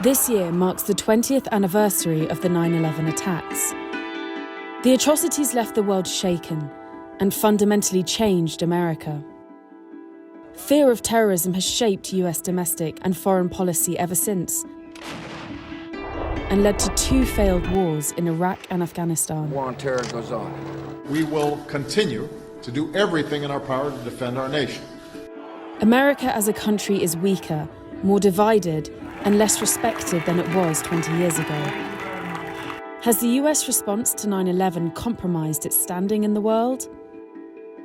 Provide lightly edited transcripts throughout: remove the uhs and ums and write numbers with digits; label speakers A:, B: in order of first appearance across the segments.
A: This year marks the 20th anniversary of the 9/11 attacks. The atrocities left the world shaken and fundamentally changed America. Fear of terrorism has shaped US domestic and foreign policy ever since, and led to 2 failed wars in Iraq and Afghanistan.
B: War on terror goes on.
C: We will continue to do everything in our power to defend our nation.
A: America as a country is weaker, more divided, and less respected than it was 20 years ago. Has the US response to 9/11 compromised its standing in the world?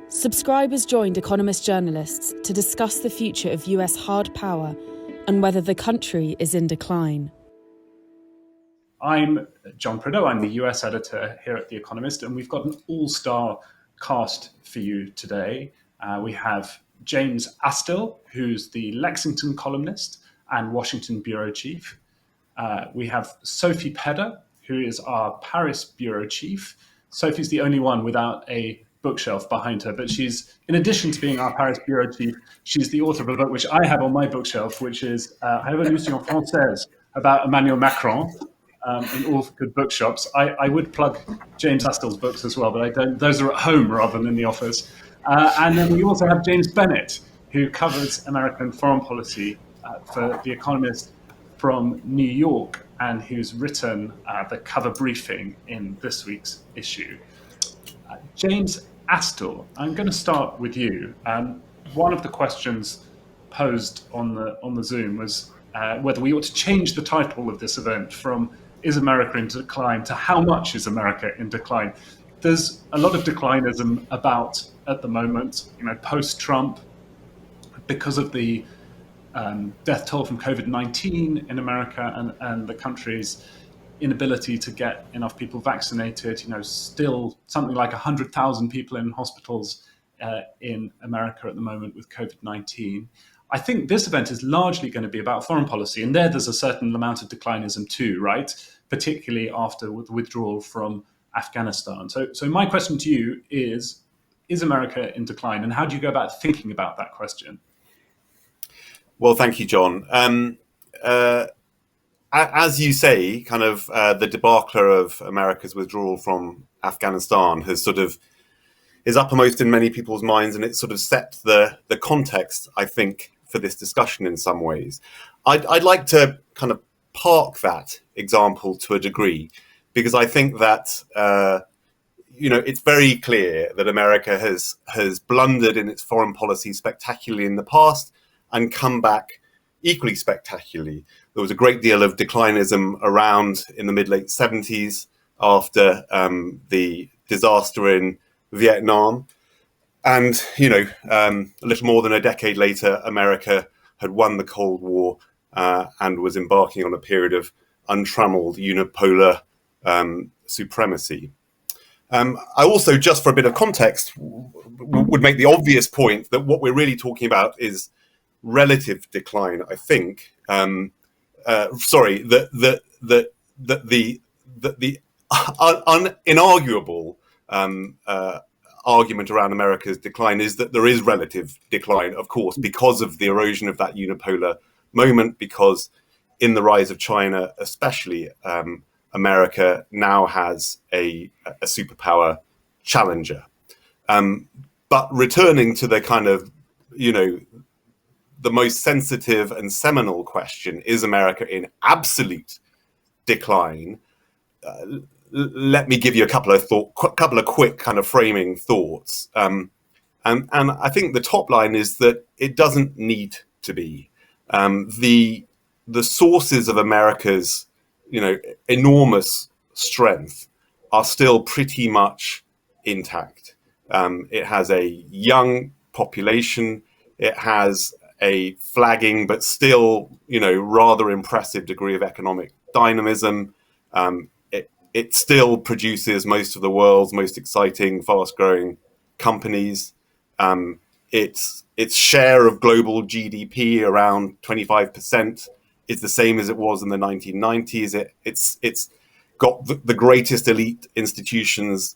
A: Subscribers joined Economist journalists to discuss the future of US hard power and whether the country is in decline.
D: I'm John Prideaux. I'm the US editor here at The Economist, and we've got an all-star cast for you today. We have James Astill, who's the Lexington columnist and Washington bureau chief. We have Sophie Pedder, who is our Paris bureau chief. Sophie's the only one without a bookshelf behind her, but she's, in addition to being our Paris bureau chief, she's the author of a book which I have on my bookshelf, which is Révolution Française, about Emmanuel Macron, in all good bookshops. I would plug James Astill's books as well, but I don't. Those are at home rather than in the office. And then we also have James Bennett, who covers American foreign policy for The Economist from New York, and who's written the cover briefing in this week's issue. James Astill, I'm going to start with you. One of the questions posed on the Zoom was whether we ought to change the title of this event from "Is America in Decline" to "How much is America in decline?" There's a lot of declinism about at the moment, post-Trump, because of the death toll from COVID-19 in America and the country's inability to get enough people vaccinated. Still something like 100,000 people in hospitals in America at the moment with COVID-19. I think this event is largely going to be about foreign policy, and there's a certain amount of declinism too, right? Particularly after the withdrawal from Afghanistan. So my question to you is America in decline, and how do you go about thinking about that question?
E: Well, thank you, John. As you say, the debacle of America's withdrawal from Afghanistan is uppermost in many people's minds, and it sort of set the context, I think, for this discussion in some ways. I'd like to kind of park that example to a degree, because I think that it's very clear that America has blundered in its foreign policy spectacularly in the past and come back equally spectacularly. There was a great deal of declinism around in the mid-late 70s after the disaster in Vietnam. And, a little more than a decade later, America had won the Cold War and was embarking on a period of untrammeled unipolar supremacy. I also, just for a bit of context, would make the obvious point that what we're really talking about is relative decline, I think. The inarguable argument around America's decline is that there is relative decline, of course, because of the erosion of that unipolar moment, because in the rise of China, especially, America now has a superpower challenger. But returning to the kind of, the most sensitive and seminal question, is America in absolute decline? Let me give you a couple of quick kind of framing thoughts. And I think the top line is that it doesn't need to be. The sources of America's, enormous strength are still pretty much intact. It has a young population. It has a flagging but still, rather impressive degree of economic dynamism. It still produces most of the world's most exciting, fast-growing companies. Its share of global GDP, around 25%, is the same as it was in the 1990s. It's got the greatest elite institutions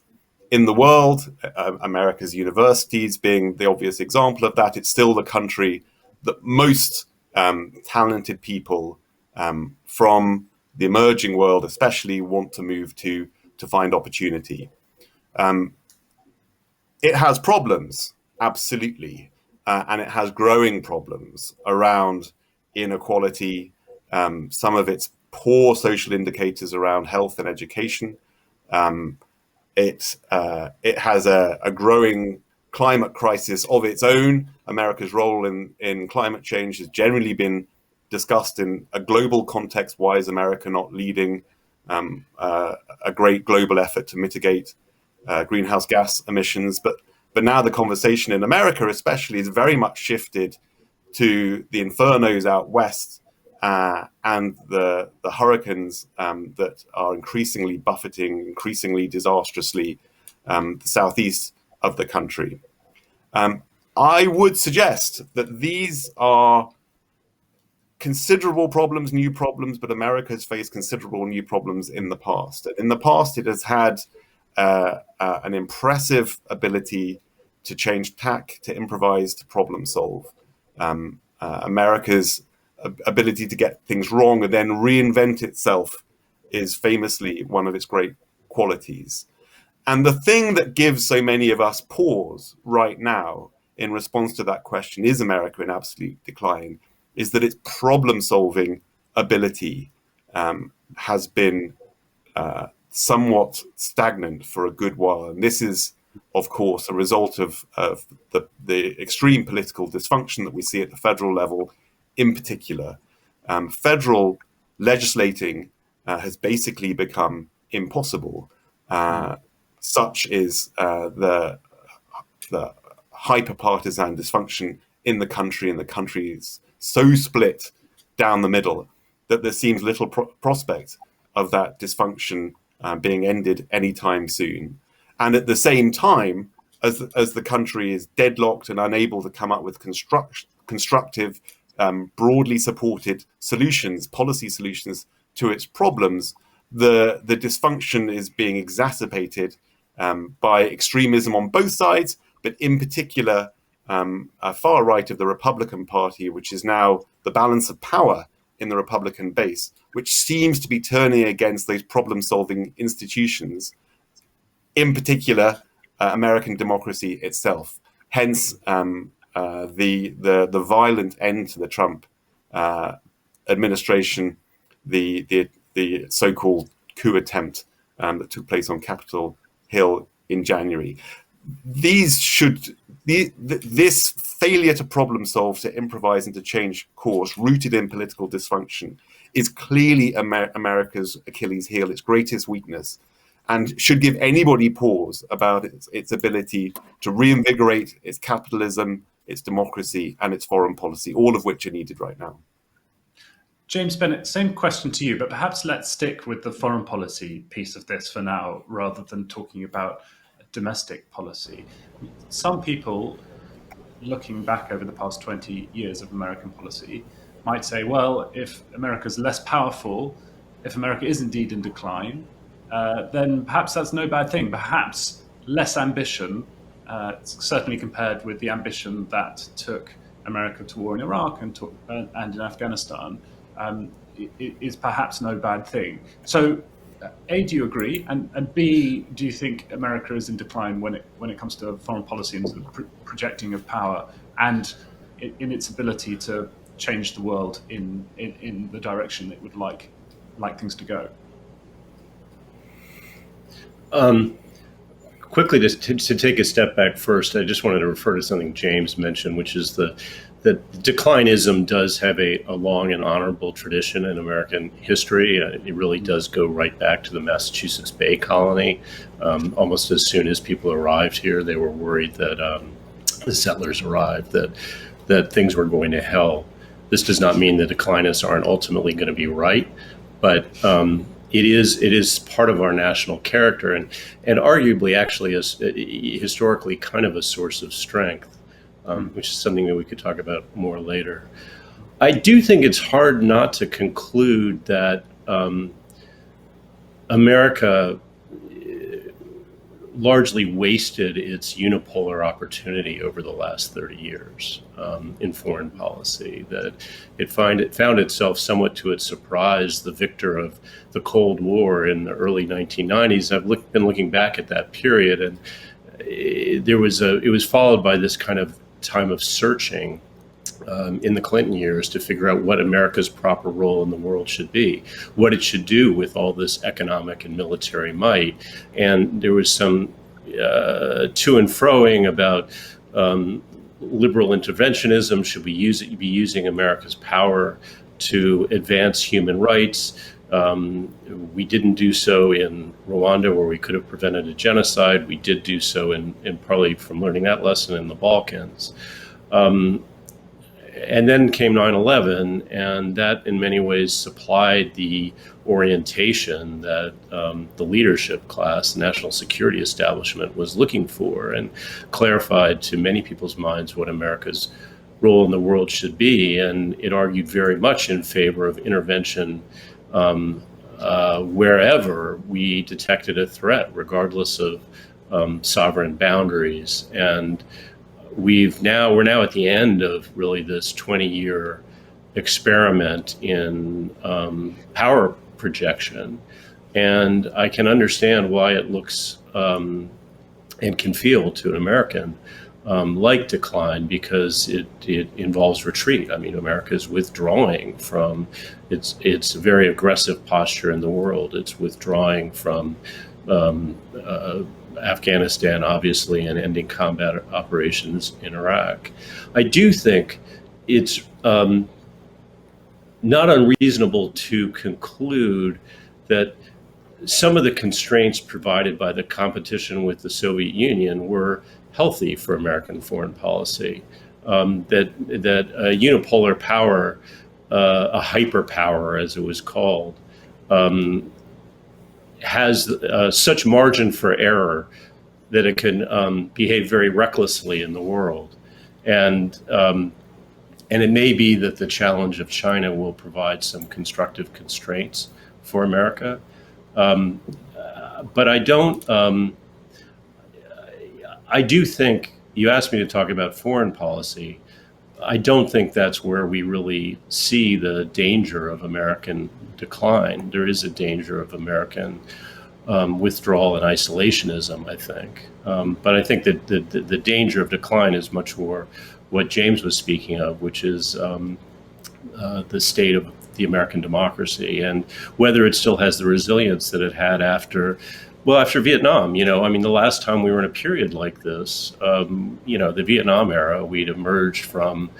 E: in the world, America's universities being the obvious example of that. It's still the country that most talented people from the emerging world, especially, want to move to find opportunity. It has problems, absolutely, and it has growing problems around inequality, some of its poor social indicators around health and education. It has a growing climate crisis of its own. America's role in climate change has generally been discussed in a global context. Why is America not leading a great global effort to mitigate greenhouse gas emissions? But now the conversation in America especially is very much shifted to the infernos out west and the hurricanes that are increasingly buffeting, increasingly disastrously, the southeast of the country. I would suggest that these are considerable problems, new problems, but America has faced considerable new problems in the past. In the past, it has had an impressive ability to change tack, to improvise, to problem solve. America's ability to get things wrong and then reinvent itself is famously one of its great qualities. And the thing that gives so many of us pause right now in response to that question, is America in absolute decline, is that its problem-solving ability has been somewhat stagnant for a good while. And this is, of course, a result of the extreme political dysfunction that we see at the federal level in particular. Federal legislating has basically become impossible. Such is the hyper-partisan dysfunction in the country, and the country is so split down the middle that there seems little prospect of that dysfunction being ended anytime soon. And at the same time, as the country is deadlocked and unable to come up with constructive, broadly supported solutions, policy solutions to its problems, the dysfunction is being exacerbated by extremism on both sides, but in particular, far right of the Republican Party, which is now the balance of power in the Republican base, which seems to be turning against those problem-solving institutions, in particular, American democracy itself. Hence, the violent end to the Trump administration, the so-called coup attempt that took place on Capitol Hill in January. This failure to problem solve, to improvise, and to change course, rooted in political dysfunction, is clearly America's Achilles heel, its greatest weakness, and should give anybody pause about its ability to reinvigorate its capitalism, its democracy, and its foreign policy, all of which are needed right now.
D: James Bennett, same question to you, but perhaps let's stick with the foreign policy piece of this for now, rather than talking about domestic policy. Some people, looking back over the past 20 years of American policy, might say, well, if America's less powerful, if America is indeed in decline, then perhaps that's no bad thing. Perhaps less ambition, certainly compared with the ambition that took America to war in Iraq and in Afghanistan, is perhaps no bad thing. So, A, do you agree? And B, do you think America is in decline when it comes to foreign policy and the projecting of power, and in its ability to change the world in the direction it would like things to go?
B: Quickly, to take a step back first, I just wanted to refer to something James mentioned, which is that declinism does have a long and honorable tradition in American history. It really does go right back to the Massachusetts Bay Colony. Almost as soon as people arrived here, they were worried that the settlers arrived, that things were going to hell. This does not mean the declinists aren't ultimately going to be right, but it is part of our national character, and arguably actually is historically kind of a source of strength, which is something that we could talk about more later. I do think it's hard not to conclude that America largely wasted its unipolar opportunity over the last 30 years in foreign policy. That it found itself, somewhat to its surprise, the victor of the Cold War in the early 1990s. I've been looking back at that period, and it was followed by this kind of time of searching in the Clinton years to figure out what America's proper role in the world should be, what it should do with all this economic and military might. And there was some to and froing about liberal interventionism. Should we be using America's power to advance human rights? We didn't do so in Rwanda, where we could have prevented a genocide. We did do so in probably from learning that lesson in the Balkans. And then came 9/11, and that in many ways supplied the orientation that the leadership class, the national security establishment, was looking for, and clarified to many people's minds what America's role in the world should be. And it argued very much in favor of intervention wherever we detected a threat, regardless of sovereign boundaries. And we're now at the end of really this 20-year experiment in power projection, and I can understand why it looks and can feel to an American like decline, because it involves retreat. I mean, America is withdrawing from its very aggressive posture in the world. It's withdrawing from Afghanistan, obviously, and ending combat operations in Iraq. I do think it's not unreasonable to conclude that some of the constraints provided by the competition with the Soviet Union were healthy for American foreign policy. That a unipolar power, a hyperpower as it was called, has such margin for error that it can behave very recklessly in the world. And it may be that the challenge of China will provide some constructive constraints for America. But I do think, you asked me to talk about foreign policy, I don't think that's where we really see the danger of American decline. There is a danger of American withdrawal and isolationism, I think. But I think that the danger of decline is much more what James was speaking of, which is the state of the American democracy, and whether it still has the resilience that it had after Vietnam. I mean, the last time we were in a period like this, the Vietnam era, we'd emerged from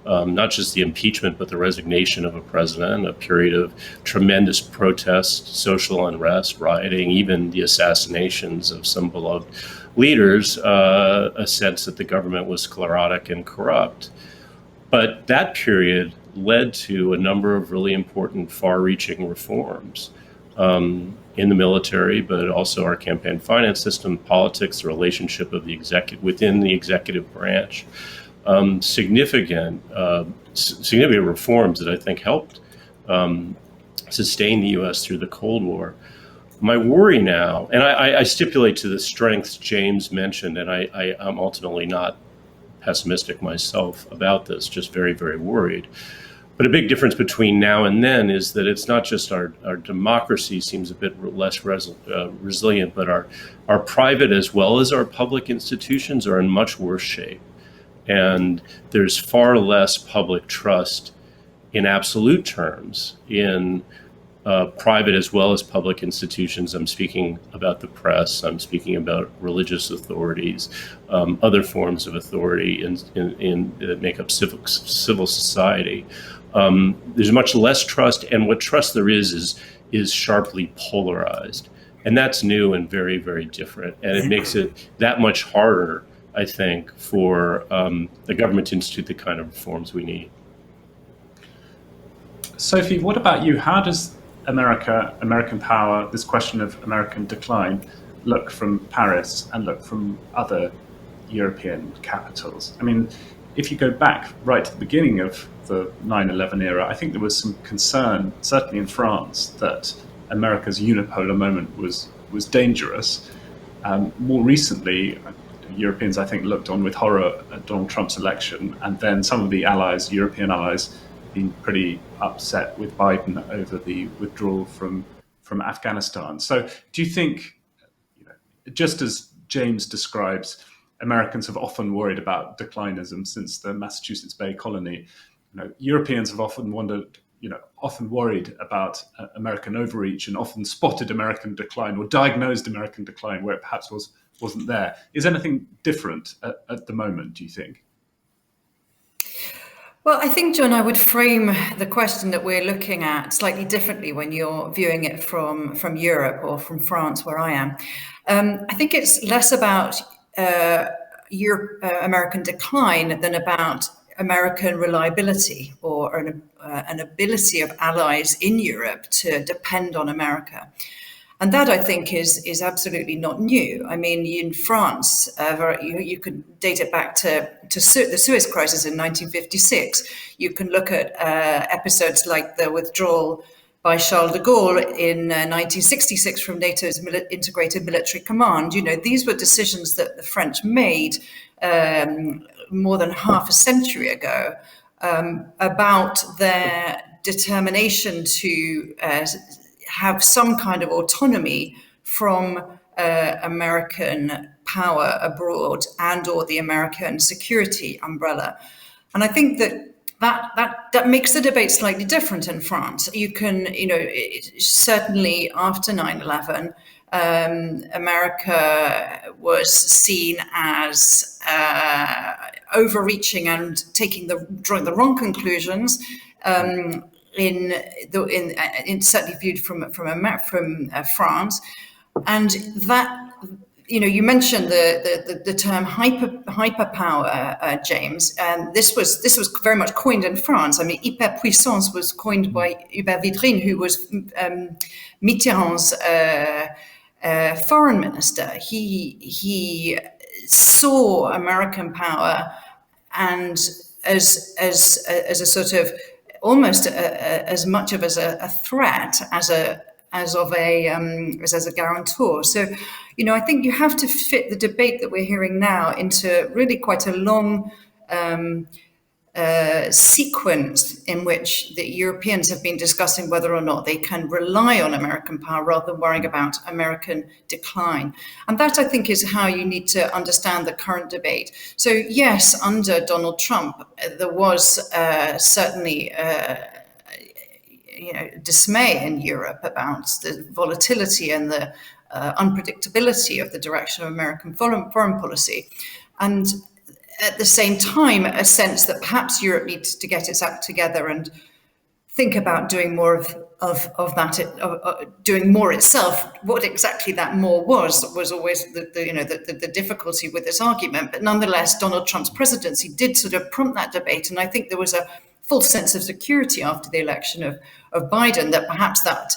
B: not just the impeachment, but the resignation of a president, a period of tremendous protest, social unrest, rioting, even the assassinations of some beloved leaders, a sense that the government was sclerotic and corrupt. But that period led to a number of really important far-reaching reforms in the military, but also our campaign finance system, politics, the relationship of the executive within the executive branch. Significant reforms that I think helped sustain the U.S. through the Cold War. My worry now, and I stipulate to the strengths James mentioned, and I'm ultimately not pessimistic myself about this, just very, very worried. But a big difference between now and then is that it's not just our democracy seems a bit less resilient, but our private as well as our public institutions are in much worse shape. And there's far less public trust in absolute terms in private as well as public institutions. I'm speaking about the press, I'm speaking about religious authorities, other forms of authority that make up civil society. There's much less trust, and what trust there is sharply polarized. And that's new and very, very different. And it makes it that much harder, I think, for the government to institute the kind of reforms we need.
D: Sophie, what about you? How does American power, this question of American decline, look from Paris and look from other European capitals? I mean, if you go back right to the beginning of the 9/11 era, I think there was some concern, certainly in France, that America's unipolar moment was dangerous. More recently, Europeans, I think, looked on with horror at Donald Trump's election, and then some of the allies, European allies, have been pretty upset with Biden over the withdrawal from Afghanistan. So do you think, just as James describes, Americans have often worried about declinism since the Massachusetts Bay Colony, Europeans have often wondered, often worried about American overreach and often spotted American decline or diagnosed American decline where it perhaps wasn't there. Is anything different at the moment, do you think?
F: Well, I think, John, I would frame the question that we're looking at slightly differently when you're viewing it from Europe or from France, where I am. I think it's less about American decline than about American reliability or an ability of allies in Europe to depend on America. And that, I think, is absolutely not new. I mean, in France, you could date it back to the Suez Crisis in 1956. You can look at episodes like the withdrawal by Charles de Gaulle in 1966 from NATO's integrated military command. These were decisions that the French made more than half a century ago about their determination to have some kind of autonomy from American power abroad and or the American security umbrella. And I think that makes the debate slightly different in France. You can, certainly after 9/11, America was seen as overreaching and drawing the wrong conclusions. Certainly viewed from France, and that you mentioned the term hyperpower, James, and this was very much coined in France. I mean, hyperpuissance was coined by Hubert Védrine, who was Mitterrand's foreign minister. He saw American power and as a sort of almost as much of as a threat as a guarantor. So, I think you have to fit the debate that we're hearing now into really quite a long sequence in which the Europeans have been discussing whether or not they can rely on American power rather than worrying about American decline. And that, I think, is how you need to understand the current debate. So yes, under Donald Trump, there was certainly dismay in Europe about the volatility and the unpredictability of the direction of American foreign policy. And at the same time, a sense that perhaps Europe needs to get its act together and think about doing more of that, doing more itself. What exactly that more was always the difficulty with this argument. But nonetheless, Donald Trump's presidency did sort of prompt that debate, and I think there was a full sense of security after the election of Biden that perhaps that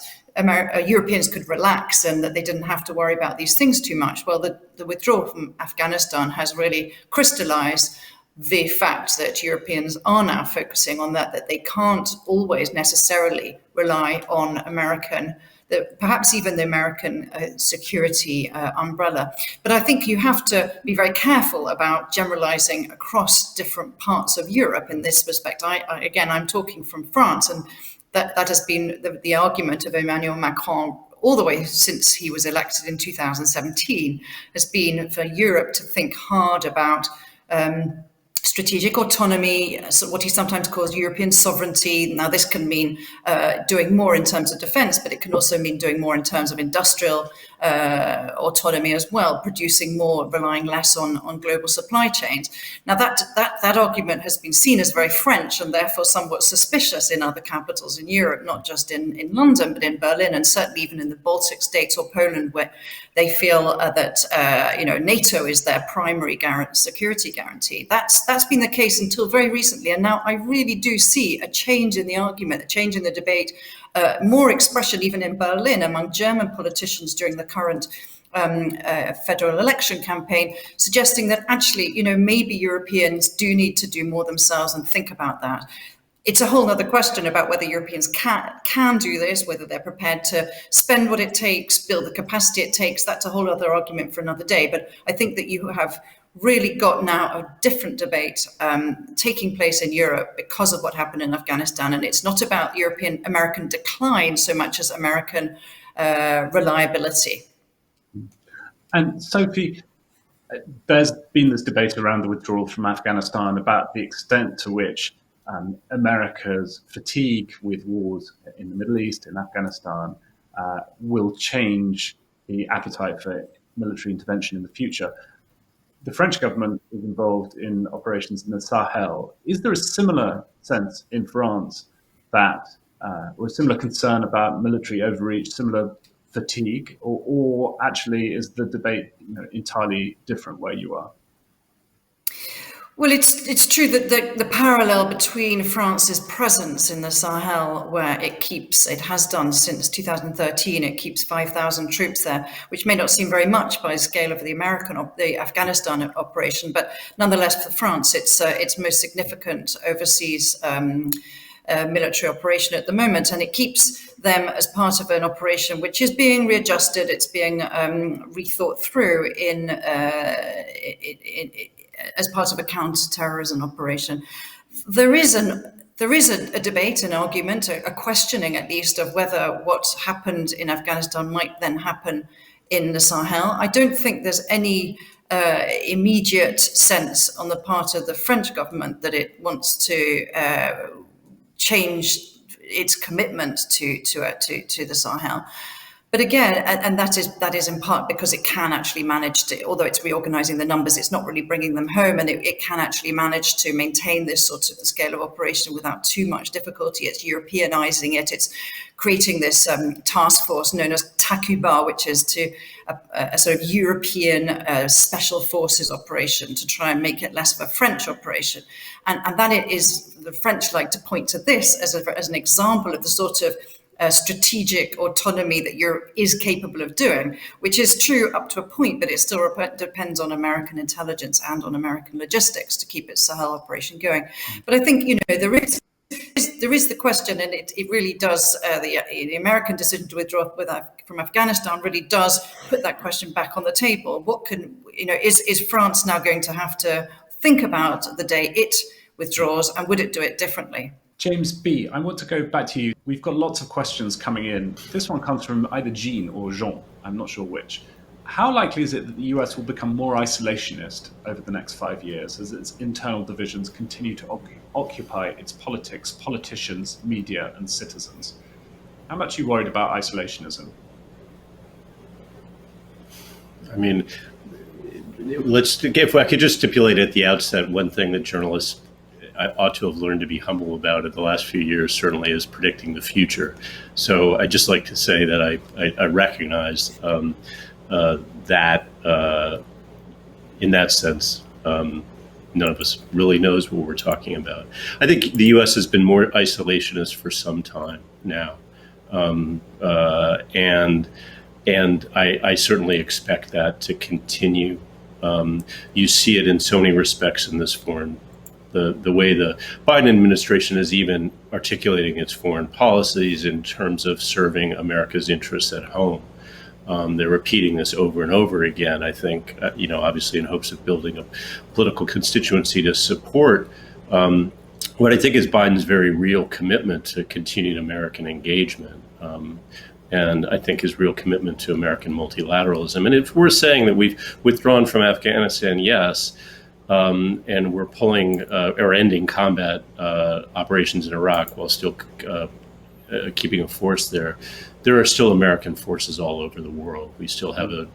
F: Europeans could relax and that they didn't have to worry about these things too much. Well, the withdrawal from Afghanistan has really crystallized the fact that Europeans are now focusing on that they can't always necessarily rely on perhaps even the American security umbrella. But I think you have to be very careful about generalizing across different parts of Europe in this respect. I'm talking from France, and that has been the argument of Emmanuel Macron all the way since he was elected in 2017, has been for Europe to think hard about strategic autonomy, so what he sometimes calls European sovereignty. Now, this can mean doing more in terms of defense, but it can also mean doing more in terms of industrial autonomy as well, producing more, relying less on global supply chains. Now, that argument has been seen as very French and therefore somewhat suspicious in other capitals in Europe, not just in London, but in Berlin, and certainly even in the Baltic states or Poland, where they feel that NATO is their primary security guarantee. That's been the case until very recently, and now I really do see a change in the argument, a change in the debate, more expression even in Berlin among German politicians during the current federal election campaign, suggesting that actually, maybe Europeans do need to do more themselves and think about that. it's a whole other question about whether Europeans can do this, whether they're prepared to spend what it takes, build the capacity it takes. That's a whole other argument for another day. But I think that you have really got now a different debate taking place in Europe because of what happened in Afghanistan. And it's not about American decline so much as American reliability.
D: And Sophie, there's been this debate around the withdrawal from Afghanistan about the extent to which America's fatigue with wars in the Middle East, in Afghanistan, will change the appetite for military intervention in the future. The French government is involved in operations in the Sahel. Is there a similar sense in France that, or a similar concern about military overreach, similar fatigue, or actually is the debate entirely different where you are?
F: Well, it's true that the parallel between France's presence in the Sahel, where it has done since 2013, it keeps 5,000 troops there, which may not seem very much by the scale of the Afghanistan operation, but nonetheless for France, it's most significant overseas military operation at the moment, and it keeps them as part of an operation which is being readjusted. It's being rethought through as part of a counter-terrorism operation. There is a debate, an argument, a questioning at least of whether what happened in Afghanistan might then happen in the Sahel. I don't think there's any immediate sense on the part of the French government that it wants to change its commitment to the Sahel. But again, and that is in part because it can actually manage to, although it's reorganizing the numbers, it's not really bringing them home, and it can actually manage to maintain this sort of scale of operation without too much difficulty. It's Europeanizing it. It's creating this task force known as Takuba, which is a sort of European special forces operation to try and make it less of a French operation. And that it is, the French like to point to this as an example of the sort of strategic autonomy that Europe is capable of doing, which is true up to a point, but it still depends on American intelligence and on American logistics to keep its Sahel operation going. But I think, there is the question, and it really does, the American decision to withdraw from Afghanistan really does put that question back on the table. Is France now going to have to think about the day it withdraws, and would it do it differently?
D: James B., I want to go back to you. We've got lots of questions coming in. This one comes from either Jean or Jean. I'm not sure which. How likely is it that the US will become more isolationist over the next 5 years as its internal divisions continue to occupy its politics, politicians, media, and citizens? How much are you worried about isolationism?
B: I mean, if I could just stipulate at the outset, one thing that journalists ought to have learned to be humble about in the last few years certainly is predicting the future. So I'd just like to say that I recognize that in that sense, none of us really knows what we're talking about. I think the U.S. has been more isolationist for some time now, and I certainly expect that to continue. You see it in so many respects in this foreign. The way the Biden administration is even articulating its foreign policies in terms of serving America's interests at home. They're repeating this over and over again, I think, obviously in hopes of building a political constituency to support what I think is Biden's very real commitment to continued American engagement. And I think his real commitment to American multilateralism. And if we're saying that we've withdrawn from Afghanistan, yes, and we're pulling or ending combat operations in Iraq while still keeping a force there. There are still American forces all over the world. We still have a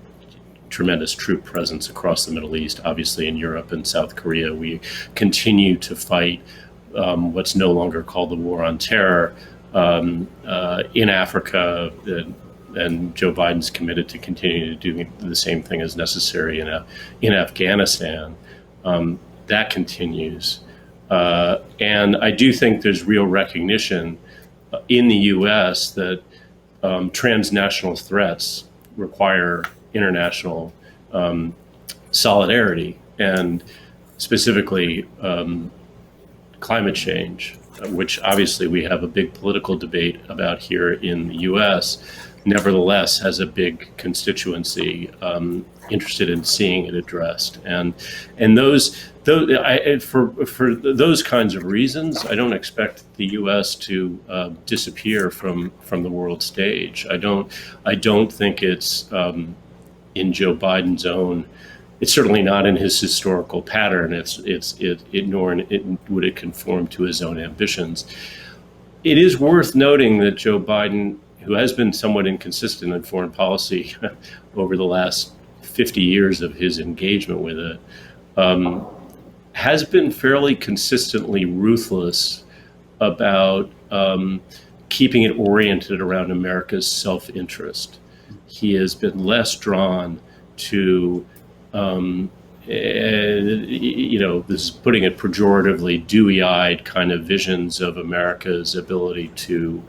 B: tremendous troop presence across the Middle East, obviously in Europe and South Korea. We continue to fight what's no longer called the war on terror in Africa. And Joe Biden's committed to continue to do the same thing as necessary in Afghanistan. That continues. And I do think there's real recognition in the U.S. that transnational threats require international solidarity, and specifically climate change which obviously we have a big political debate about here in the U.S., nevertheless has a big constituency interested in seeing it addressed. And for those kinds of reasons, I don't expect the U.S. to disappear from the world stage. I don't think it's in Joe Biden's own. It's certainly not in his historical pattern. Nor would it conform to his own ambitions. It is worth noting that Joe Biden, who has been somewhat inconsistent in foreign policy over the last 50 years of his engagement with it, has been fairly consistently ruthless about keeping it oriented around America's self-interest. He has been less drawn to, this is putting it pejoratively, dewy-eyed kind of visions of America's ability to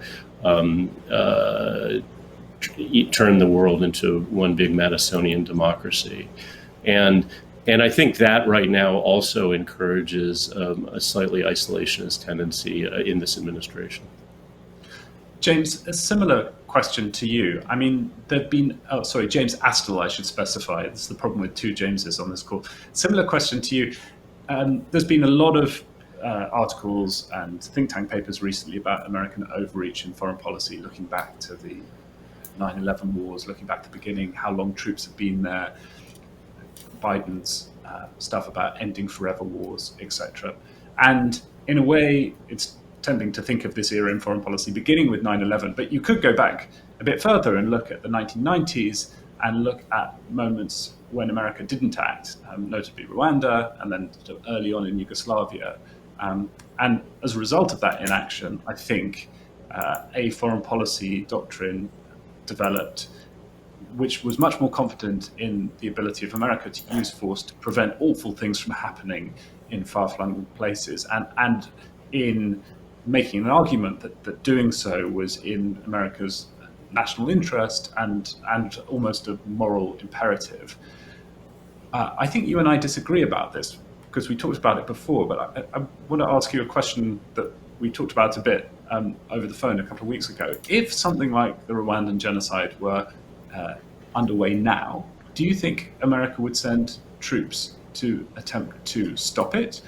B: turn the world into one big Madisonian democracy. And I think that right now also encourages a slightly isolationist tendency in this administration.
D: James, a similar question to you. I mean, James Astle, I should specify. This is the problem with two Jameses on this call. Similar question to you. There's been a lot of articles and think tank papers recently about American overreach in foreign policy, looking back to the 9/11 wars, looking back to the beginning, how long troops have been there, Biden's stuff about ending forever wars, etc. And in a way, it's tending to think of this era in foreign policy beginning with 9/11, but you could go back a bit further and look at the 1990s and look at moments when America didn't act, notably Rwanda, and then early on in Yugoslavia. And as a result of that inaction, I think a foreign policy doctrine developed which was much more confident in the ability of America to use force to prevent awful things from happening in far-flung places, and in making an argument that doing so was in America's national interest and almost a moral imperative. I think you and I disagree about this because we talked about it before, but I want to ask you a question that we talked about a bit over the phone a couple of weeks ago. If something like the Rwandan genocide were underway now, do you think America would send troops to attempt to stop it?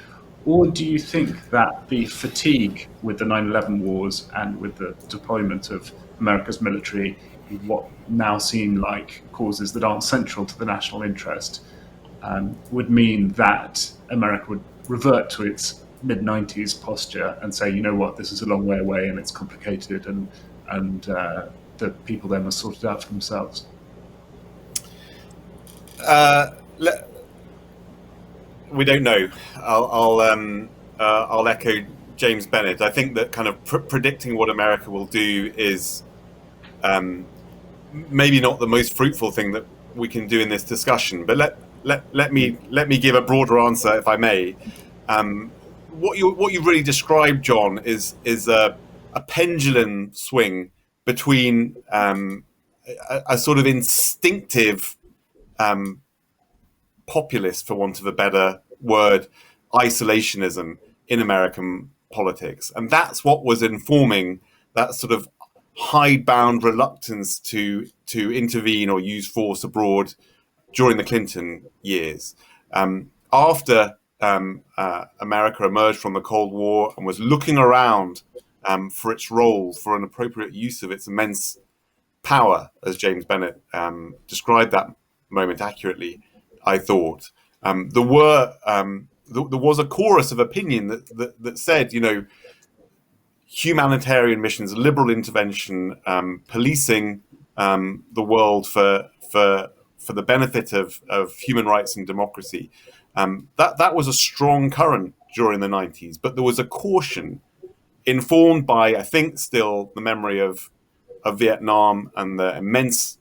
D: Or do you think that the fatigue with the 9/11 wars and with the deployment of America's military, what now seem like causes that aren't central to the national interest, would mean that America would revert to its mid-90s posture and say, you know what, this is a long way away and it's complicated and the people there must sort it out for themselves?
E: We don't know. I'll echo James Bennett. I think that kind of predicting what America will do is maybe not the most fruitful thing that we can do in this discussion. But let me give a broader answer, if I may. What you really described, John, is a pendulum swing between a sort of instinctive populist, for want of a better word, isolationism in American politics. And that's what was informing that sort of hidebound reluctance to intervene or use force abroad during the Clinton years. After America emerged from the Cold War and was looking around for its role, for an appropriate use of its immense power, as James Bennett described that moment accurately, I thought. There was a chorus of opinion that said, you know, humanitarian missions, liberal intervention, policing the world for the benefit of human rights and democracy. That was a strong current during the 90s, but there was a caution informed by, I think, still the memory of Vietnam and the immense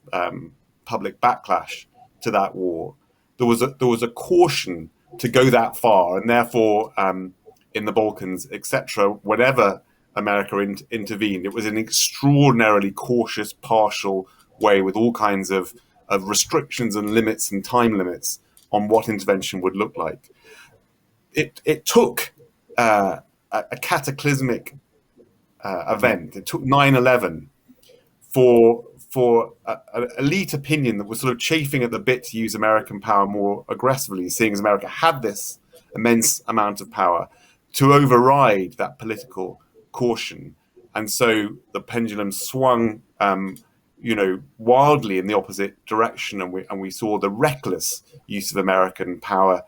E: public backlash to that war. There was a caution to go that far, and therefore, in the Balkans, etc., whenever America intervened, it was an extraordinarily cautious, partial way with all kinds of restrictions and limits and time limits on what intervention would look like. It took a cataclysmic event. It took 9/11 for an elite opinion that was sort of chafing at the bit to use American power more aggressively, seeing as America had this immense amount of power, to override that political caution. And so the pendulum swung, wildly in the opposite direction, and we saw the reckless use of American power,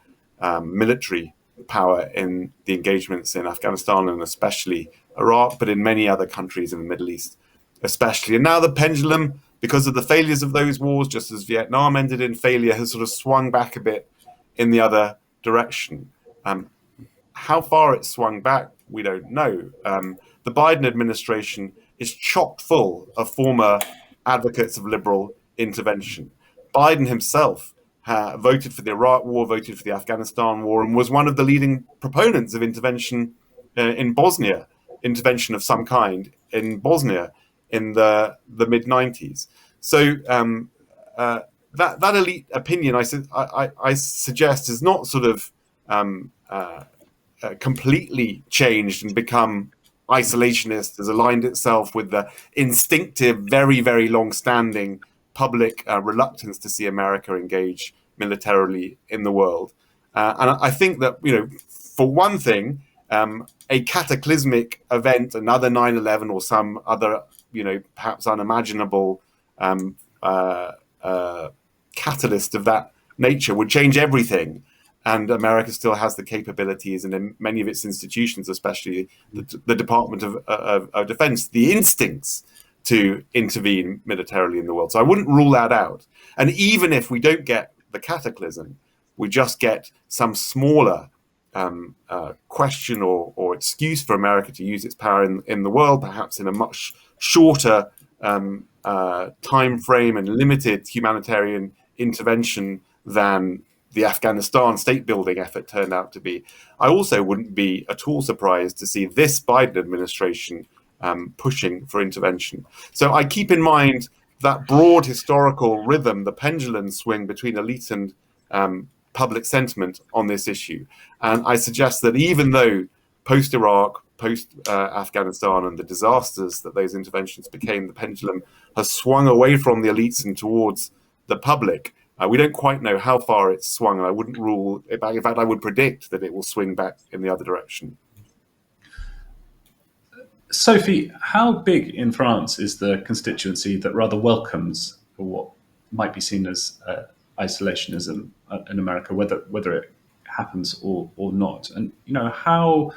E: military power, in the engagements in Afghanistan and especially Iraq, but in many other countries in the Middle East especially. And now the pendulum, because of the failures of those wars, just as Vietnam ended in failure, has sort of swung back a bit in the other direction. How far it swung back, we don't know. The Biden administration is chock full of former advocates of liberal intervention. Biden himself voted for the Iraq War, voted for the Afghanistan War, and was one of the leading proponents of intervention in Bosnia, intervention of some kind in Bosnia in the mid-90s. So that elite opinion, I suggest, is not sort of completely changed and become isolationist, has aligned itself with the instinctive, very, very long-standing public reluctance to see America engage militarily in the world. And I think that, for one thing, a cataclysmic event, another 9/11 or some other, perhaps unimaginable catalyst of that nature would change everything. And America still has the capabilities, and in many of its institutions, especially the Department of Defense, the instincts to intervene militarily in the world. So I wouldn't rule that out. And even if we don't get the cataclysm, we just get some smaller question or excuse for America to use its power in the world, perhaps in a much shorter time frame and limited humanitarian intervention than the Afghanistan state building effort turned out to be. I also wouldn't be at all surprised to see this Biden administration pushing for intervention. So I keep in mind that broad historical rhythm, the pendulum swing between elite and public sentiment on this issue. And I suggest that even though post-Iraq, post-Afghanistan and the disasters that those interventions became, the pendulum has swung away from the elites and towards the public. We don't quite know how far it's swung, and I wouldn't rule it back. In fact, I would predict that it will swing back in the other direction.
D: Sophie, how big in France is the constituency that rather welcomes what might be seen as isolationism in America, whether it happens or not? And how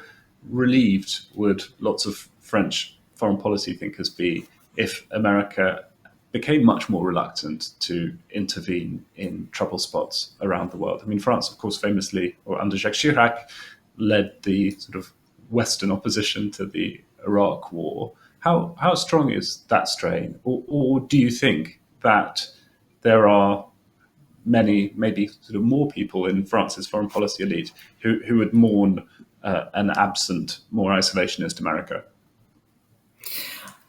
D: relieved would lots of French foreign policy thinkers be if America became much more reluctant to intervene in trouble spots around the world? I mean, France, of course, famously, or under Jacques Chirac, led the sort of Western opposition to the Iraq War. How strong is that strain? Or do you think that there are many, maybe sort of more people in France's foreign policy elite who would mourn an absent, more isolationist America?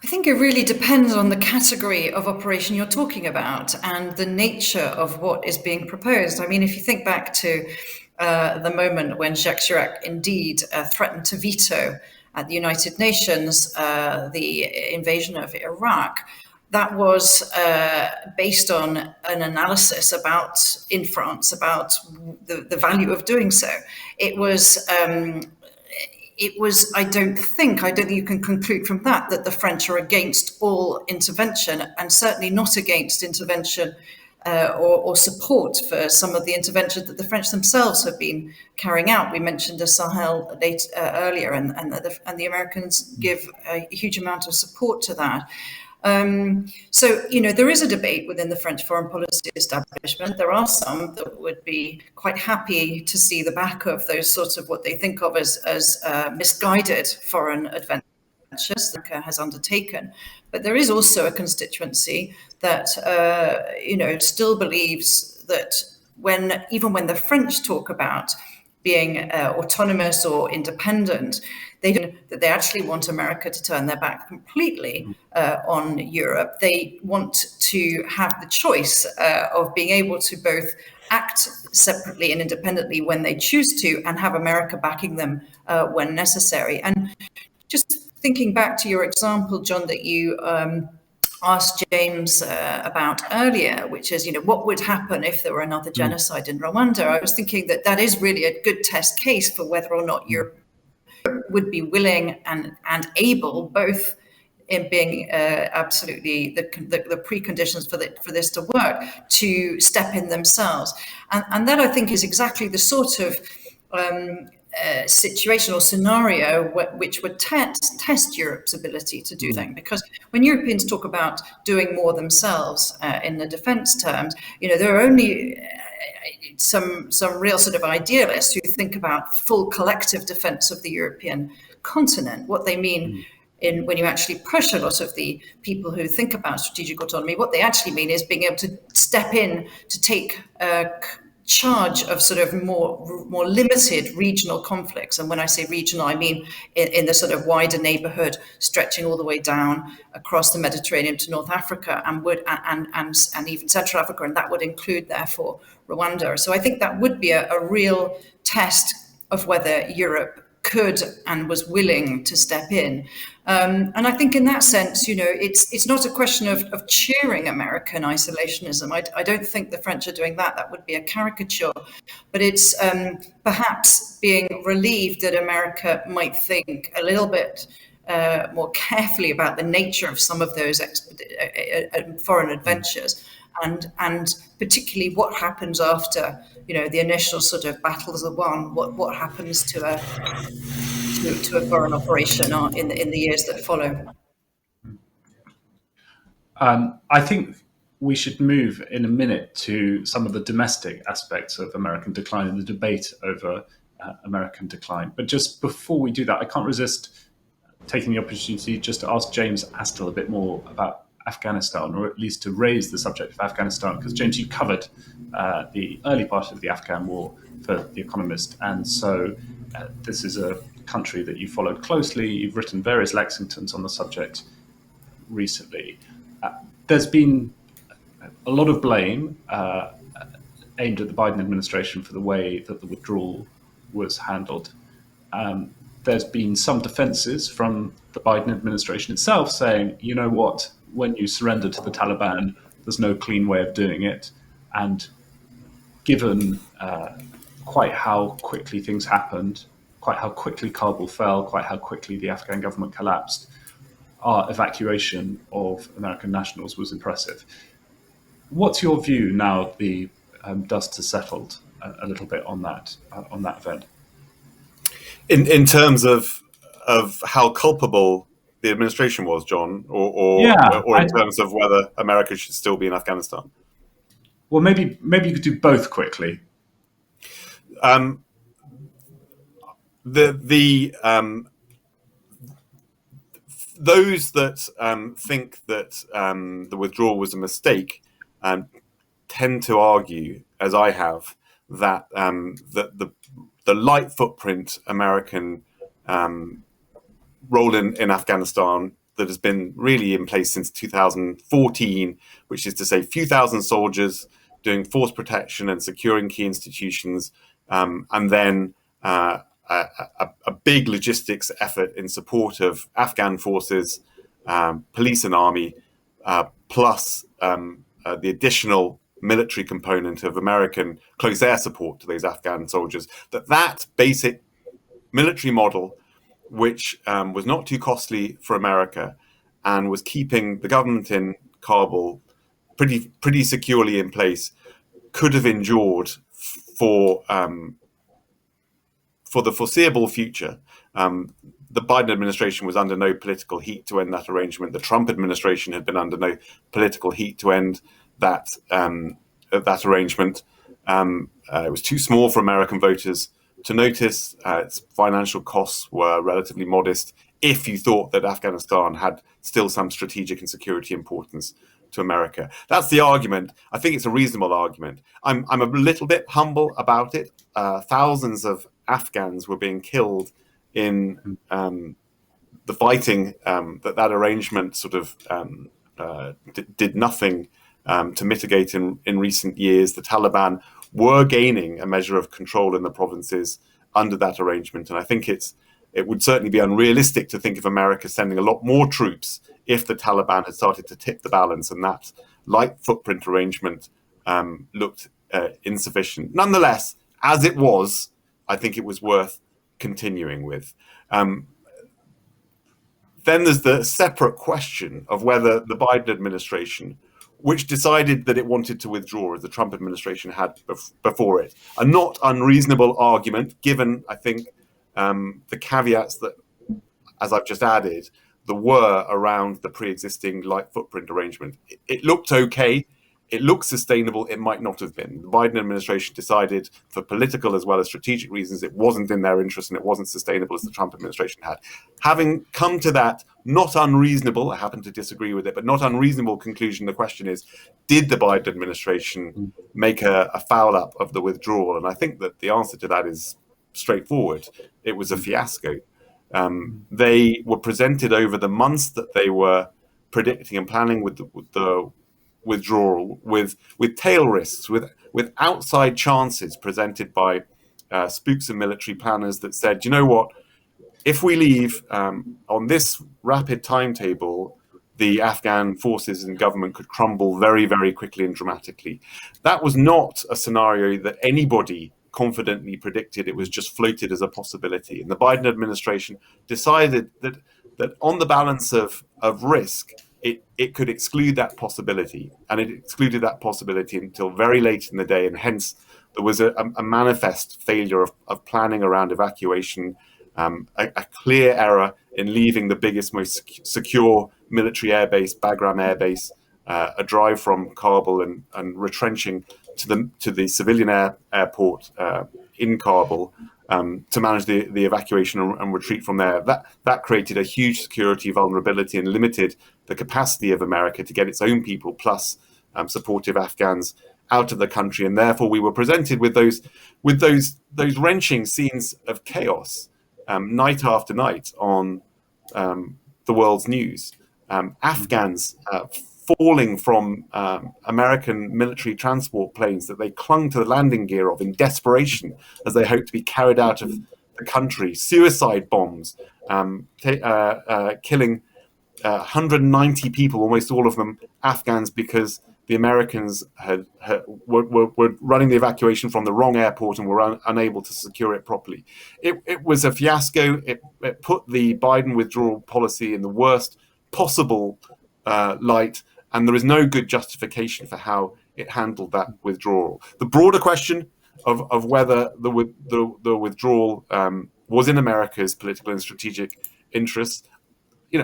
F: I think it really depends on the category of operation you're talking about and the nature of what is being proposed. I mean, if you think back to the moment when Jacques Chirac indeed threatened to veto at the United Nations the invasion of Iraq, that was based on an analysis in France about the value of doing so. It was, I don't think you can conclude from that the French are against all intervention, and certainly not against intervention or support for some of the intervention that the French themselves have been carrying out. We mentioned the Sahel earlier, and the Americans give a huge amount of support to that. So, there is a debate within the French foreign policy establishment. There are some that would be quite happy to see the back of those sorts of what they think of as misguided foreign adventures that America has undertaken. But there is also a constituency that, still believes that even when the French talk about being autonomous or independent, they actually want America to turn their back completely on Europe. They want to have the choice of being able to both act separately and independently when they choose to, and have America backing them when necessary. And just thinking back to your example, John, that you asked James about earlier, which is, what would happen if there were another genocide in Rwanda? I was thinking that is really a good test case for whether or not Europe would be willing and able, both in being absolutely the preconditions for this to work, to step in themselves. And that, I think, is exactly the sort of situation or scenario which would test Europe's ability to do things. Because when Europeans talk about doing more themselves in the defense terms, there are only some real sort of idealists who think about full collective defense of the European continent. What they mean when you actually push a lot of the people who think about strategic autonomy, what they actually mean is being able to step in to take charge of sort of more limited regional conflicts. And when I say regional, I mean in the sort of wider neighborhood, stretching all the way down across the Mediterranean to North Africa and even Central Africa, and that would include, therefore, Rwanda. So I think that would be a real test of whether Europe could and was willing to step in. And I think in that sense, it's not a question of cheering American isolationism. I don't think the French are doing that. That would be a caricature. But it's perhaps being relieved that America might think a little bit more carefully about the nature of some of those foreign adventures, and particularly what happens after the initial sort of battles are won. What happens to a foreign operation in the years that follow?
D: I think we should move in a minute to some of the domestic aspects of American decline and the debate over American decline. But just before we do that, I can't resist taking the opportunity just to ask James Astle a bit more about Afghanistan, or at least to raise the subject of Afghanistan, because James, you covered the early part of the Afghan war for The Economist, and so this is a country that you followed closely. You've written various Lexingtons on the subject recently. There's been a lot of blame aimed at the Biden administration for the way that the withdrawal was handled. There's been some defenses from the Biden administration itself saying, you know what, when you surrender to the Taliban, there's no clean way of doing it. And given quite how quickly things happened, quite how quickly Kabul fell, quite how quickly the Afghan government collapsed, our evacuation of American nationals was impressive. What's your view now the dust has settled a little bit on that event?
E: In terms of how culpable the administration was, John, or in terms of whether America should still be in Afghanistan?
D: Well, maybe you could do both quickly.
E: Those that think that the withdrawal was a mistake tend to argue, as I have, that that the light footprint American role in Afghanistan that has been really in place since 2014, which is to say, few thousand soldiers doing force protection and securing key institutions, and then a big logistics effort in support of Afghan forces, police and army, plus the additional military component of American close air support to those Afghan soldiers. That basic military model, which was not too costly for America and was keeping the government in Kabul pretty securely in place, could have endured for the foreseeable future. The Biden administration was under no political heat to end that arrangement. The Trump administration had been under no political heat to end that arrangement. It was too small for American voters to notice. Its financial costs were relatively modest if you thought that Afghanistan had still some strategic and security importance to America. That's the argument. I think it's a reasonable argument. I'm a little bit humble about it. Thousands of Afghans were being killed in the fighting. That arrangement sort of did nothing to mitigate in recent years. The Taliban were gaining a measure of control in the provinces under that arrangement. And I think it would certainly be unrealistic to think of America sending a lot more troops if the Taliban had started to tip the balance and that light footprint arrangement looked insufficient. Nonetheless, as it was, I think it was worth continuing with. Then there's the separate question of whether the Biden administration, which decided that it wanted to withdraw as the Trump administration had before it, a not unreasonable argument, given, I think, the caveats that, as I've just added, there were around the pre-existing light footprint arrangement. It looked okay. It looked sustainable. It might not have been. The Biden administration decided, for political as well as strategic reasons, it wasn't in their interest and it wasn't sustainable as the Trump administration had. Having come to that not unreasonable, I happen to disagree with it, but not unreasonable conclusion, the question is, did the Biden administration make a foul up of the withdrawal? And I think that the answer to that is straightforward. It was a fiasco. They were presented over the months that they were predicting and planning with the withdrawal, with tail risks, with outside chances presented by spooks and military planners that said, you know what, if we leave on this rapid timetable, the Afghan forces and government could crumble very, very quickly and dramatically. That was not a scenario that anybody confidently predicted. It was just floated as a possibility. And the Biden administration decided that on the balance of risk, it could exclude that possibility. And it excluded that possibility until very late in the day. And hence, there was a manifest failure of planning around evacuation, a clear error in leaving the biggest, most secure military airbase, Bagram Air Base, a drive from Kabul and retrenching to the civilian airport in Kabul to manage the evacuation and retreat from there. That created a huge security vulnerability and limited the capacity of America to get its own people plus supportive Afghans out of the country. And therefore, we were presented with those wrenching scenes of chaos night after night on the world's news. Afghans falling from American military transport planes that they clung to the landing gear of in desperation as they hoped to be carried out of the country. Suicide bombs, killing 190 people, almost all of them Afghans, because the Americans were running the evacuation from the wrong airport and were unable to secure it properly. It was a fiasco. It put the Biden withdrawal policy in the worst possible light, and there is no good justification for how it handled that withdrawal. The broader question of whether the withdrawal was in America's political and strategic interests,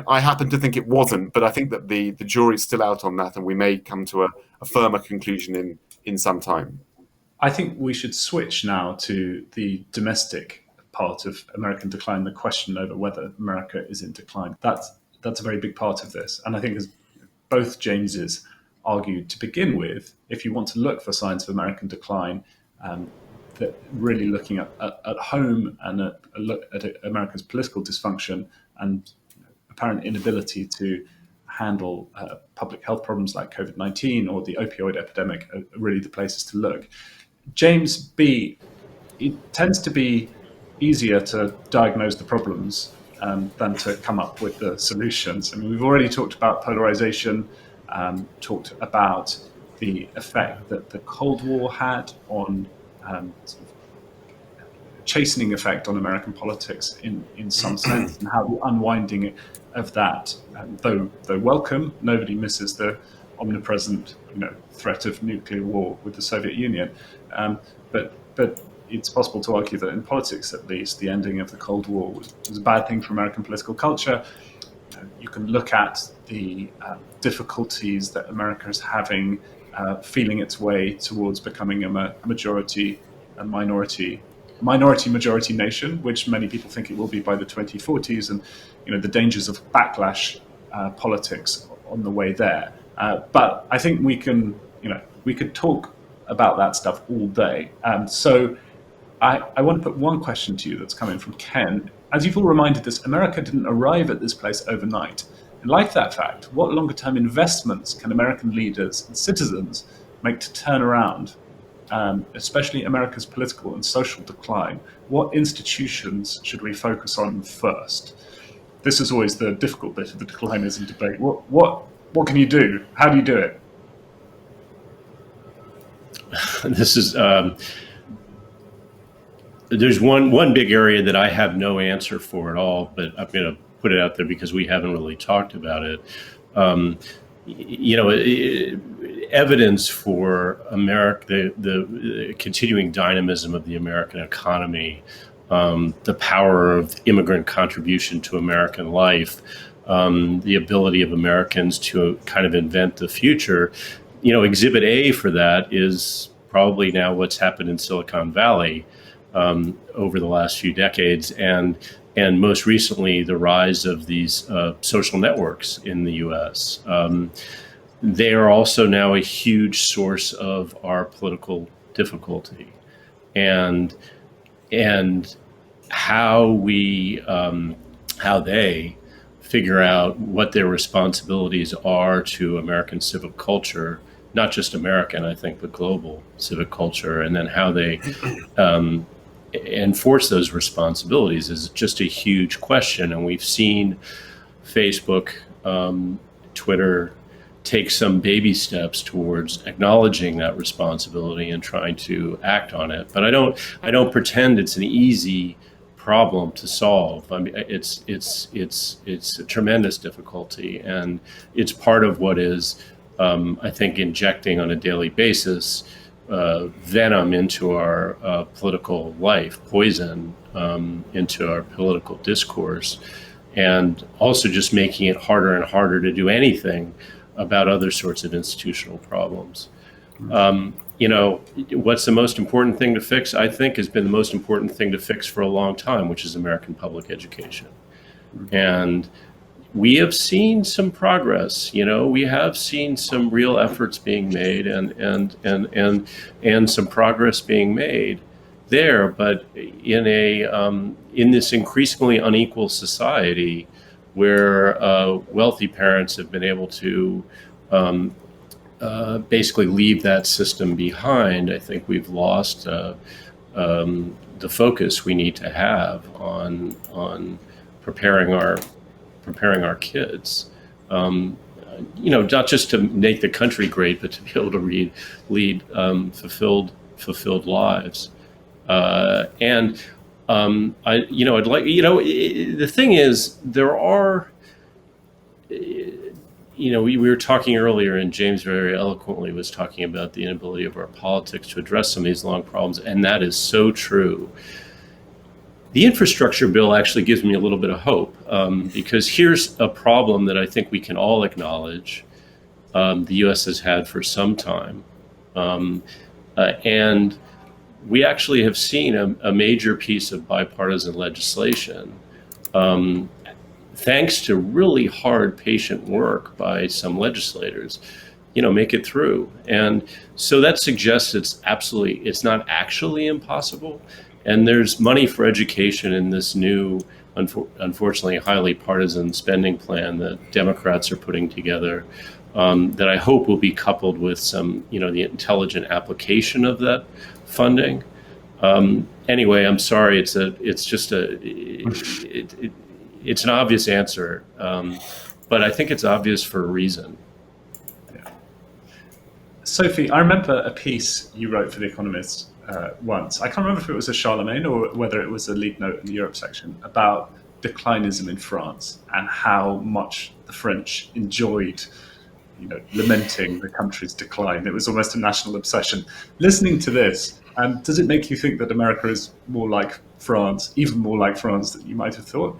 E: I happen to think it wasn't, but I think that the jury's still out on that, and we may come to a firmer conclusion in some time.
D: I think we should switch now to the domestic part of American decline, the question over whether America is in decline. That's a very big part of this. And I think, as both Jameses argued to begin with, if you want to look for signs of American decline, that really looking at home and a look at America's political dysfunction and apparent inability to handle public health problems like COVID-19 or the opioid epidemic are really the places to look. James B., it tends to be easier to diagnose the problems than to come up with the solutions. I mean, we've already talked about polarization, talked about the effect that the Cold War had on sort of chastening effect on American politics in some sense, and how the unwinding of that, though welcome, nobody misses the omnipresent threat of nuclear war with the Soviet Union. But it's possible to argue that in politics, at least, the ending of the Cold War was a bad thing for American political culture. You can look at the difficulties that America is having feeling its way towards becoming a minority-majority nation, which many people think it will be by the 2040s, and the dangers of backlash politics on the way there. But I think we could talk about that stuff all day. So I want to put one question to you that's coming from Ken. As you've all reminded us, America didn't arrive at this place overnight. In light of that fact, what longer-term investments can American leaders and citizens make to turn around especially America's political and social decline, what institutions should we focus on first? This is always the difficult bit of the declinism debate. What can you do? How do you do it?
B: This is there's one big area that I have no answer for at all, but I'm going to put it out there because we haven't really talked about it. Evidence for America, the continuing dynamism of the American economy, the power of immigrant contribution to American life, the ability of Americans to kind of invent the future. Exhibit A for that is probably now what's happened in Silicon Valley over the last few decades, and most recently the rise of these social networks in the U.S. They are also now a huge source of our political difficulty, and how they figure out what their responsibilities are to American civic culture, not just American, I think, but global civic culture, and then how they enforce those responsibilities is just a huge question. And we've seen Facebook, Twitter take some baby steps towards acknowledging that responsibility and trying to act on it. But I don't pretend it's an easy problem to solve. I mean, it's a tremendous difficulty, and it's part of what is, I think, injecting on a daily basis venom into our political life, poison into our political discourse, and also just making it harder and harder to do anything about other sorts of institutional problems. What's the most important thing to fix, I think, has been the most important thing to fix for a long time, which is American public education. And we have seen some progress. We have seen some real efforts being made and some progress being made there. But in this increasingly unequal society, where wealthy parents have been able to basically leave that system behind, I think we've lost the focus we need to have on preparing our kids, not just to make the country great, but to be able to lead fulfilled lives. I'd like, the thing is, there are, we were talking earlier, and James very eloquently was talking about the inability of our politics to address some of these long problems, and that is so true. The infrastructure bill actually gives me a little bit of hope, because here's a problem that I think we can all acknowledge the U.S. has had for some time. And we actually have seen a major piece of bipartisan legislation, thanks to really hard, patient work by some legislators, make it through. And so that suggests it's not actually impossible. And there's money for education in this new, unfortunately, highly partisan spending plan that Democrats are putting together, that I hope will be coupled with some, the intelligent application of that funding. Anyway, I'm sorry. It's an obvious answer, but I think it's obvious for a reason.
D: Yeah. Sophie, I remember a piece you wrote for The Economist once. I can't remember if it was a Charlemagne or whether it was a lead note in the Europe section about declinism in France and how much the French enjoyed, lamenting the country's decline. It was almost a national obsession. Listening to this, does it make you think that America is more like France, even more like France than you might have thought?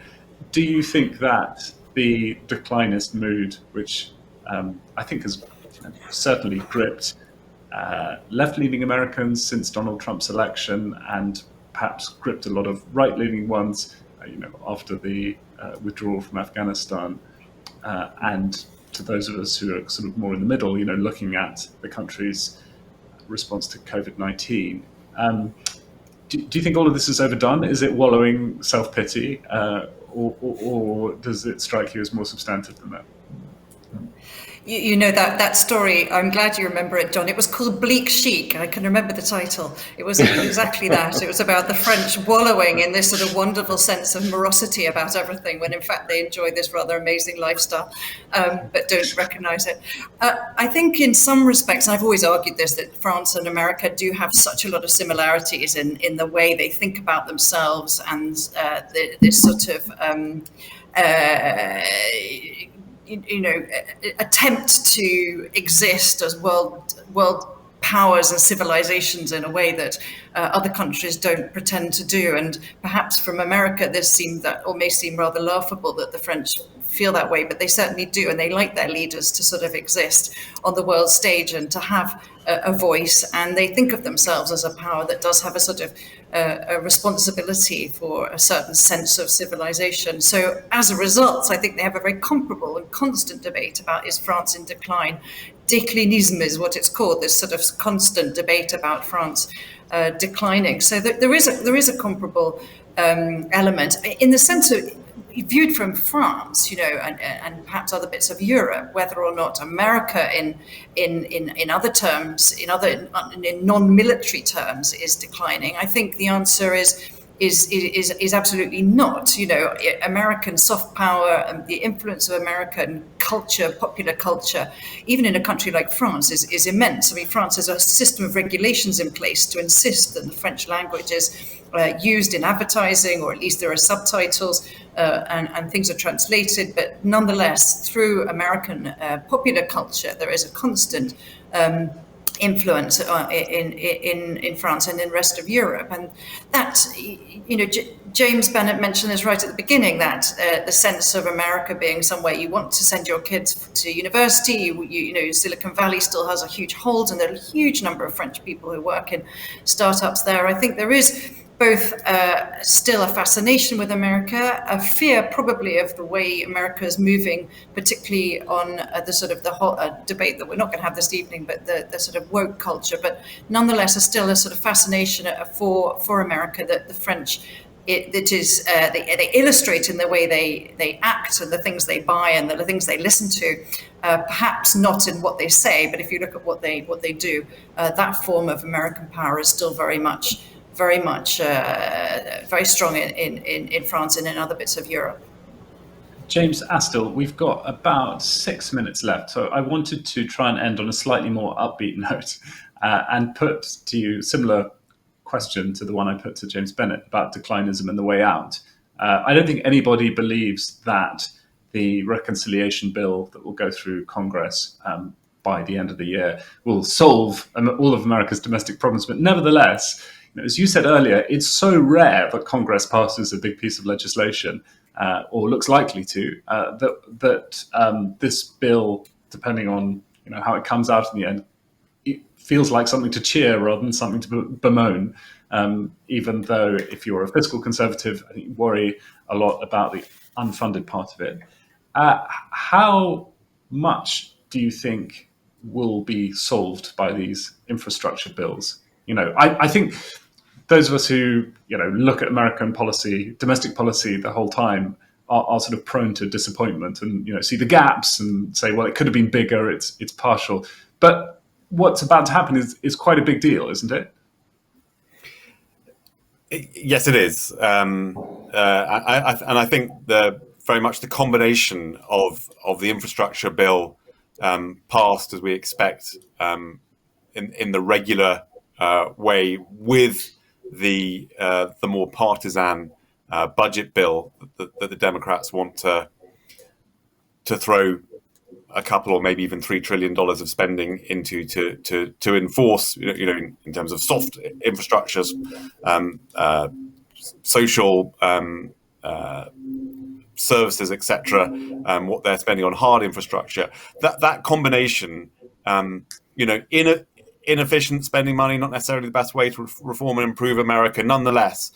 D: Do you think that the declinist mood, which I think has certainly gripped left-leaning Americans since Donald Trump's election, and perhaps gripped a lot of right-leaning ones, after the withdrawal from Afghanistan, and to those of us who are sort of more in the middle, looking at the country's response to COVID-19. Do you think all of this is overdone? Is it wallowing self-pity, or does it strike you as more substantive than that?
F: You know that story. I'm glad you remember it, John. It was called Bleak Chic. I can remember the title. It was exactly that. It was about the French wallowing in this sort of wonderful sense of morosity about everything, when in fact they enjoy this rather amazing lifestyle, but don't recognise it. I think in some respects, and I've always argued this, that France and America do have such a lot of similarities in the way they think about themselves and this sort of attempt to exist as world powers and civilizations in a way that other countries don't pretend to do. And perhaps from America, this seemed that, or may seem rather laughable that the French feel that way, but they certainly do, and they like their leaders to sort of exist on the world stage and to have a voice, and they think of themselves as a power that does have a sort of a responsibility for a certain sense of civilization. So as a result, I think they have a very comparable and constant debate about, is France in decline? Déclinisme is what it's called, this sort of constant debate about France declining. So there is a comparable element in the sense of, viewed from France, and perhaps other bits of Europe, whether or not America, in other terms, in non-military terms, is declining. I think the answer is absolutely not. American soft power and the influence of American culture, popular culture, even in a country like France, is immense. I mean, France has a system of regulations in place to insist that the French language is used in advertising, or at least there are subtitles and things are translated. But nonetheless, through American popular culture, there is a constant influence in France and in the rest of Europe. And that, James Bennett mentioned this right at the beginning, that the sense of America being somewhere you want to send your kids to university. Silicon Valley still has a huge hold, and there are a huge number of French people who work in startups there. I think there is both still a fascination with America, a fear probably of the way America is moving, particularly on the whole debate that we're not going to have this evening, but the sort of woke culture. But nonetheless, still a sort of fascination for America that the French, they illustrate in the way they act and the things they buy and the things they listen to. Perhaps not in what they say, but if you look at what they do, that form of American power is still very strong in France and in other bits of Europe.
D: James Astill, we've got about 6 minutes left, so I wanted to try and end on a slightly more upbeat note and put to you a similar question to the one I put to James Bennett about declinism and the way out. I don't think anybody believes that the reconciliation bill that will go through Congress by the end of the year will solve all of America's domestic problems, but nevertheless, as you said earlier, it's so rare that Congress passes a big piece of legislation, or looks likely to, that this bill, depending on how it comes out in the end, it feels like something to cheer rather than something to bemoan. Even though, if you're a fiscal conservative, I think you worry a lot about the unfunded part of it. How much do you think will be solved by these infrastructure bills? I think those of us who look at American policy, domestic policy, the whole time are sort of prone to disappointment and see the gaps and say, well, it could have been bigger. It's partial. But what's about to happen is quite a big deal, isn't it?
E: Yes, it is. I think very much the combination of the infrastructure bill passed as we expect in the regular way with the more partisan budget bill that the Democrats want to throw a couple or maybe even $3 trillion of spending into to enforce, in terms of soft infrastructures, social services, etc. What they're spending on hard infrastructure. That combination, inefficient spending money, not necessarily the best way to reform and improve America, nonetheless,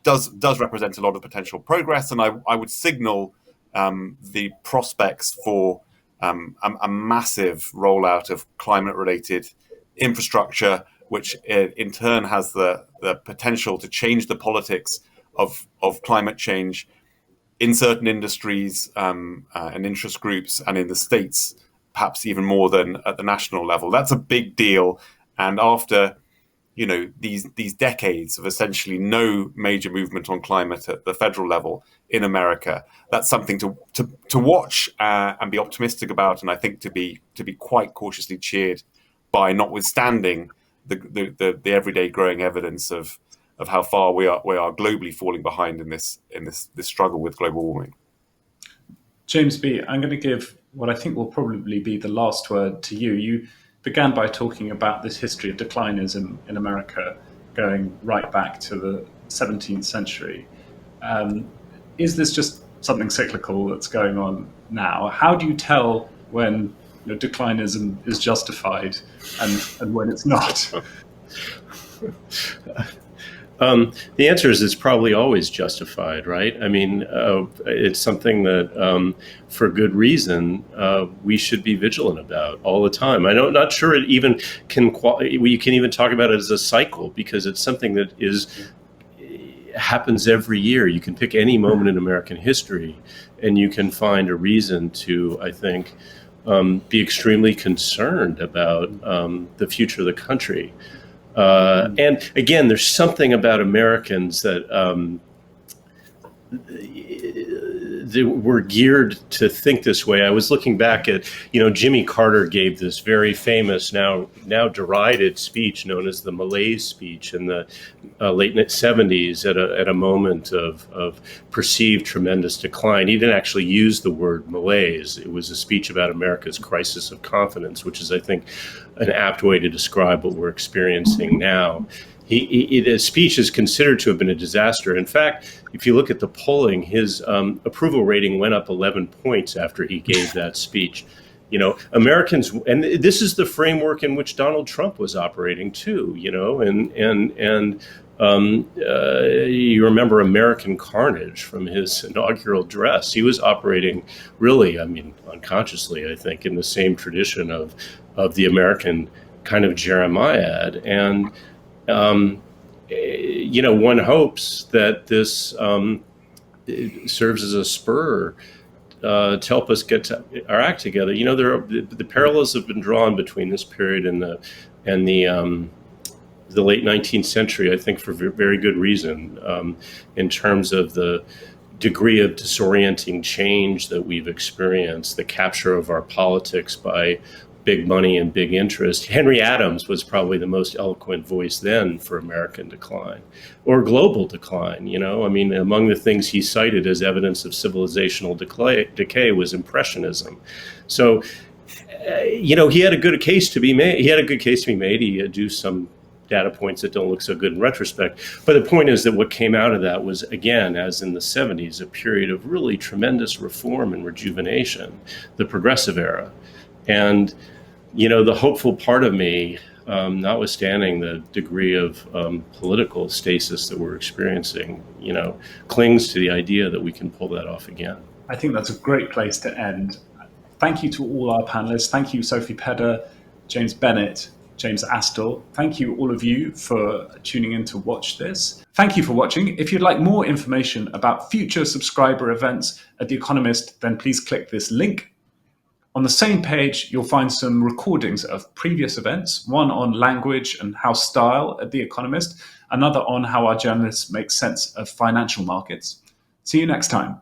E: does represent a lot of potential progress. And I would signal the prospects for a massive rollout of climate-related infrastructure, which in turn has the potential to change the politics of climate change in certain industries and interest groups and in the states perhaps even more than at the national level. That's a big deal. And after these decades of essentially no major movement on climate at the federal level in America, that's something to watch and be optimistic about, and I think to be quite cautiously cheered by, notwithstanding the everyday growing evidence of how far we are globally falling behind in this struggle with global warming.
D: James B., I'm going to give what I think will probably be the last word to you. You began by talking about this history of declinism in America going right back to the 17th century. Is this just something cyclical that's going on now? How do you tell when declinism is justified and when it's not?
B: The answer is it's probably always justified, right? I mean, it's something that, for good reason, we should be vigilant about all the time. I'm not sure it even we can even talk about it as a cycle, because it's something that happens every year. You can pick any moment in American history, and you can find a reason to, I think, be extremely concerned about the future of the country. And again, there's something about Americans that we're geared to think this way. I was looking back at, Jimmy Carter gave this very famous, now derided speech known as the Malaise speech in the late 70s at a moment of perceived tremendous decline. He didn't actually use the word malaise. It was a speech about America's crisis of confidence, which is, I think, an apt way to describe what we're experiencing now. His speech is considered to have been a disaster. In fact, if you look at the polling, his approval rating went up 11 points after he gave that speech. Americans, and this is the framework in which Donald Trump was operating too. You remember American Carnage from his inaugural address. He was operating really, unconsciously, I think, in the same tradition of the American kind of Jeremiad. And one hopes that this serves as a spur to help us get our act together. The parallels have been drawn between this period and the late 19th century, I think, for very good reason, in terms of the degree of disorienting change that we've experienced, the capture of our politics by big money and big interest. Henry Adams was probably the most eloquent voice then for American decline or global decline. Among the things he cited as evidence of civilizational decay was Impressionism. So, he had a good case to be made. He adduced some data points that don't look so good in retrospect. But the point is that what came out of that was, again, as in the 70s, a period of really tremendous reform and rejuvenation, the progressive era. And the hopeful part of me, notwithstanding the degree of political stasis that we're experiencing, clings to the idea that we can pull that off again.
D: I think that's a great place to end. Thank you to all our panelists. Thank you, Sophie Pedder, James Bennett, James Astle. Thank you, all of you, for tuning in to watch this. Thank you for watching. If you'd like more information about future subscriber events at The Economist, then please click this link. On the same page, you'll find some recordings of previous events, one on language and how style at The Economist, another on how our journalists make sense of financial markets. See you next time.